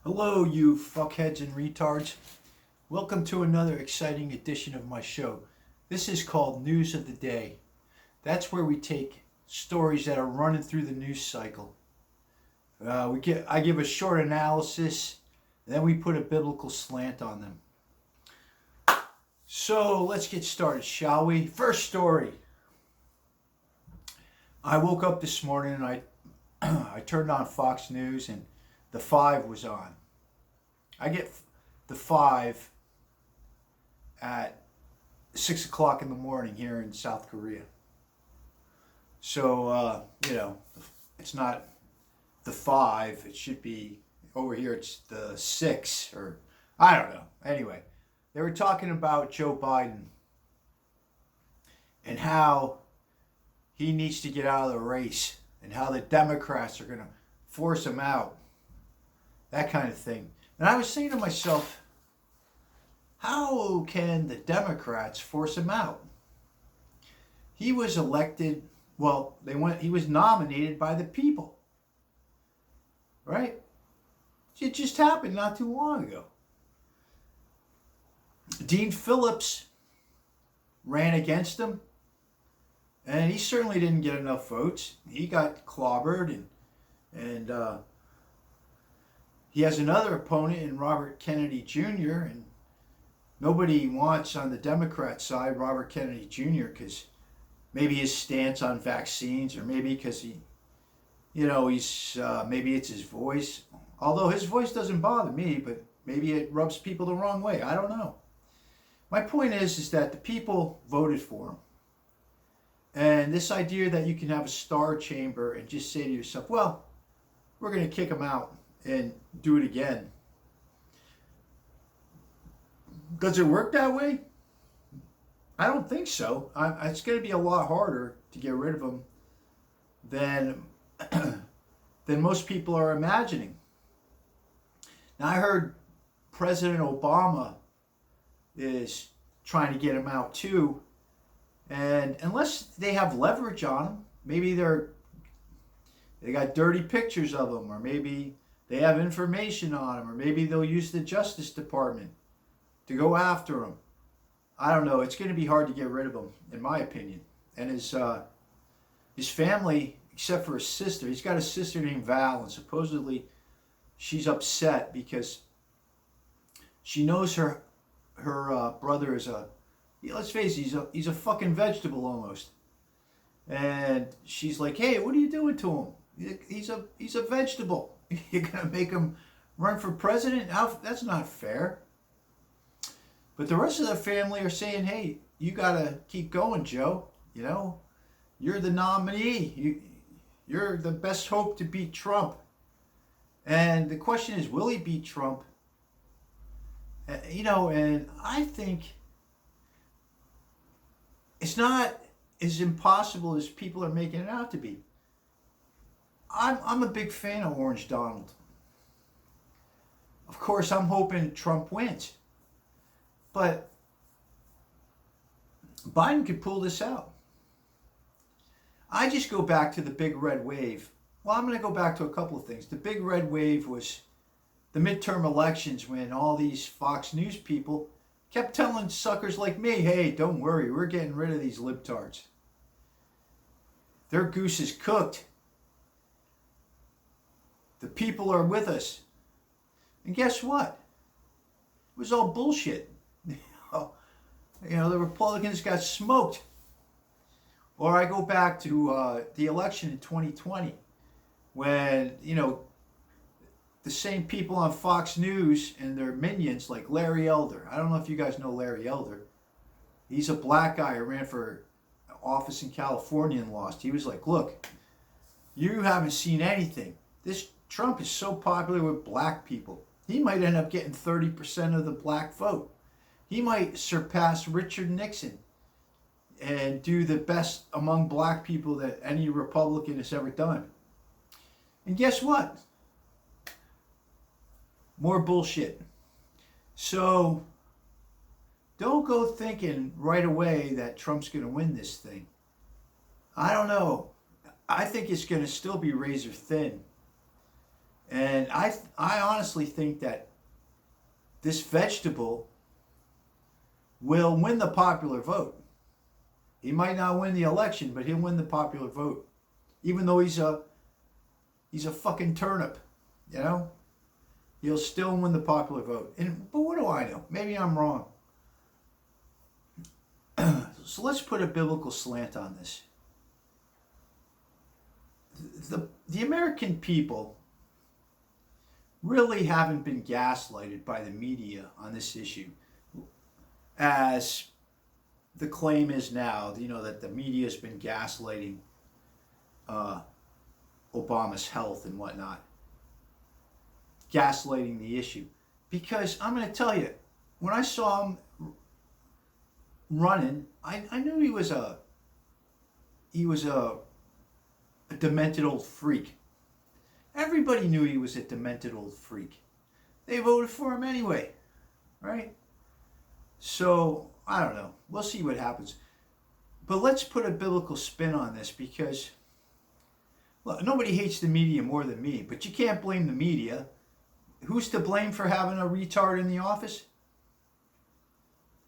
Hello, you fuckheads and retards. Welcome to another exciting edition of my show. This is called News of the Day. That's where we take stories that are running through the news cycle. I give a short analysis, and then we put a biblical slant on them. So let's get started, shall we? First story. I woke up this morning and I turned on Fox News and the 5 was on. I get the 5 at 6 o'clock in the morning here in South Korea. So, it's not the 5, it should be over here, it's the 6, or I don't know. Anyway, they were talking about Joe Biden and how he needs to get out of the race and how the Democrats are going to force him out. That kind of thing. And I was saying to myself, how can the Democrats force him out? He was elected, he was nominated by the people. Right? It just happened not too long ago. Dean Phillips ran against him, and he certainly didn't get enough votes. He got clobbered, and he has another opponent in Robert Kennedy Jr., and nobody wants on the Democrat side Robert Kennedy Jr. because maybe his stance on vaccines, or maybe because maybe it's his voice. Although his voice doesn't bother me, but maybe it rubs people the wrong way. I don't know. My point is that the people voted for him. And this idea that you can have a star chamber and just say to yourself, well, we're going to kick him out and do it again. Does it work that way? I don't think so. It's going to be a lot harder to get rid of him than most people are imagining. Now, I heard President Obama is trying to get him out too. And unless they have leverage on him, maybe they got dirty pictures of him, or maybe they have information on him, or maybe they'll use the Justice Department to go after him. I don't know. It's going to be hard to get rid of him, in my opinion. And his family, except for his sister, he's got a sister named Val, and supposedly she's upset because she knows her brother is let's face it, he's a fucking vegetable almost. And she's like, hey, what are you doing to him? He's a vegetable. You're going to make him run for president? That's not fair. But the rest of the family are saying, hey, you got to keep going, Joe. You're the nominee. You're the best hope to beat Trump. And the question is, will he beat Trump? And I think it's not as impossible as people are making it out to be. I'm a big fan of Orange Donald. Of course, I'm hoping Trump wins. But Biden could pull this out. I just go back to the big red wave. Well, I'm going to go back to a couple of things. The big red wave was the midterm elections, when all these Fox News people kept telling suckers like me, hey, don't worry, we're getting rid of these libtards. Their goose is cooked. The people are with us. And guess what? It was all bullshit. The Republicans got smoked. Or I go back to the election in 2020 when, the same people on Fox News and their minions like Larry Elder. I don't know if you guys know Larry Elder. He's a black guy who ran for office in California and lost. He was like, look, you haven't seen anything. This Trump is so popular with black people. He might end up getting 30% of the black vote. He might surpass Richard Nixon and do the best among black people that any Republican has ever done. And guess what? More bullshit. So don't go thinking right away that Trump's going to win this thing. I don't know. I think it's going to still be razor thin. And I honestly think that this vegetable will win the popular vote. He might not win the election, but he'll win the popular vote. Even though he's a fucking turnip, you know? He'll still win the popular vote. But what do I know? Maybe I'm wrong. So let's put a biblical slant on this. The American people really haven't been gaslighted by the media on this issue, as the claim is now, that the media has been gaslighting Obama's health and whatnot, gaslighting the issue. Because I'm going to tell you, when I saw him running, I knew he was a demented old freak. Everybody knew he was a demented old freak. They voted for him anyway, right? So, I don't know. We'll see what happens. But let's put a biblical spin on this, because, look, nobody hates the media more than me, but you can't blame the media. Who's to blame for having a retard in the office?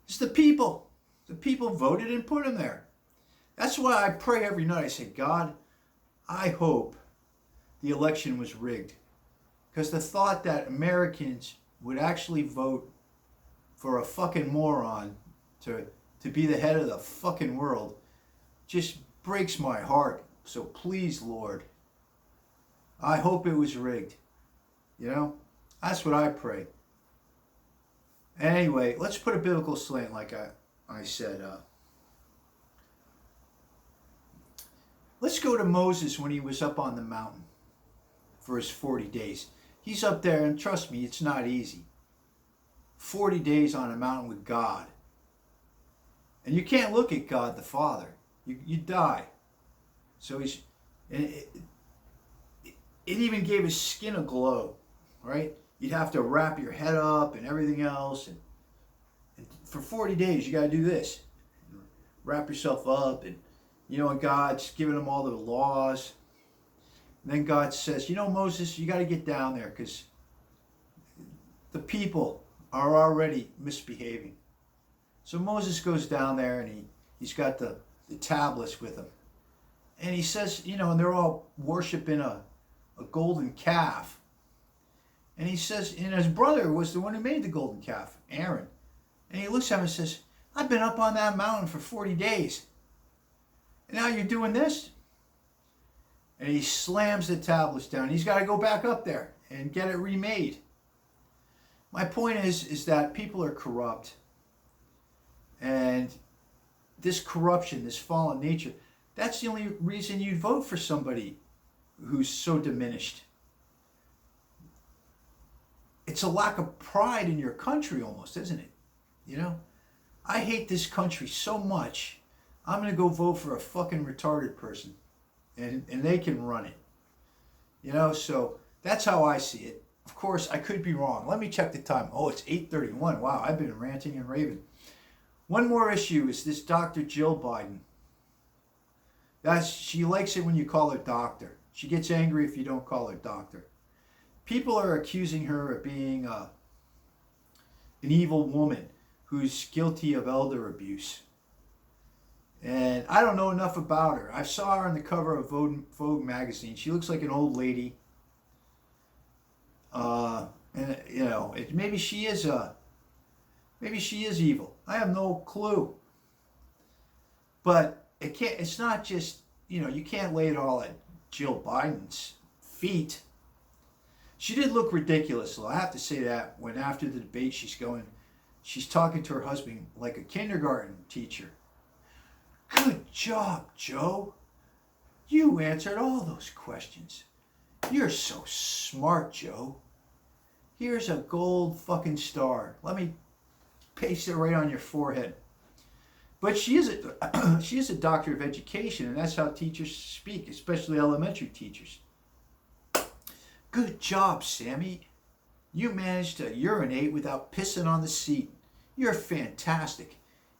It's the people. The people voted and put him there. That's why I pray every night. I say, God, I hope the election was rigged. Because the thought that Americans would actually vote for a fucking moron to be the head of the fucking world just breaks my heart. So please, Lord, I hope it was rigged. That's what I pray. Anyway, let's put a biblical slant, like I said. Let's go to Moses when he was up on the mountain for his 40 days. He's up there, and trust me, it's not easy. 40 days on a mountain with God. And you can't look at God the Father. You die. So it even gave his skin a glow, right? You'd have to wrap your head up and everything else. And for 40 days, you got to do this. Wrap yourself up. And, and God's giving him all the laws. And then God says, Moses, you got to get down there because the people are already misbehaving. So Moses goes down there, and he's got the tablets with him. And he says, and they're all worshiping a golden calf. And he says, and his brother was the one who made the golden calf, Aaron. And he looks at him and says, I've been up on that mountain for 40 days. And now you're doing this? And he slams the tablets down. He's got to go back up there and get it remade. My point is that people are corrupt. And this corruption, this fallen nature, that's the only reason you'd vote for somebody who's so diminished. It's a lack of pride in your country almost, isn't it? I hate this country so much, I'm going to go vote for a fucking retarded person. And they can run it. So that's how I see it. Of course, I could be wrong. Let me check the time. Oh, it's 8:31. Wow, I've been ranting and raving. One more issue is this Dr. Jill Biden. She likes it when you call her doctor. She gets angry if you don't call her doctor. People are accusing her of being an evil woman who's guilty of elder abuse. And I don't know enough about her. I saw her on the cover of Vogue magazine. She looks like an old lady. Maybe she is evil. I have no clue. But it's not just, you can't lay it all at Jill Biden's feet. She did look ridiculous, though. I have to say that when after the debate she's talking to her husband like a kindergarten teacher. Good job, Joe. You answered all those questions. You're so smart, Joe. Here's a gold fucking star. Let me paste it right on your forehead. But she is a doctor of education, and that's how teachers speak, especially elementary teachers. Good job, Sammy. You managed to urinate without pissing on the seat. You're fantastic.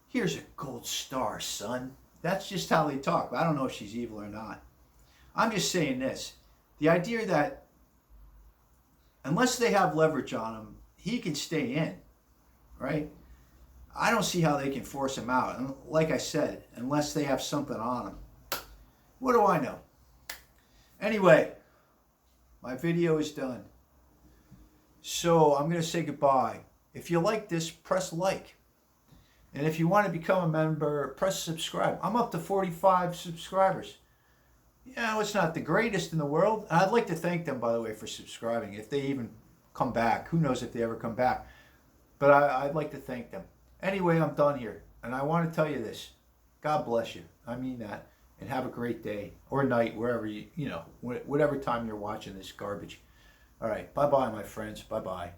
Here's a gold star, son. That's just how they talk. I don't know if she's evil or not. I'm just saying this. The idea that unless they have leverage on him, he can stay in, right? I don't see how they can force him out. And like I said, unless they have something on him. What do I know? Anyway, my video is done. So I'm going to say goodbye. If you like this, press like. And if you want to become a member, press subscribe. I'm up to 45 subscribers. Yeah, it's not the greatest in the world. And I'd like to thank them, by the way, for subscribing. If they even come back. Who knows if they ever come back. But I'd like to thank them. Anyway, I'm done here. And I want to tell you this. God bless you. I mean that. And have a great day. Or night, wherever whatever time you're watching this garbage. All right. Bye-bye, my friends. Bye-bye.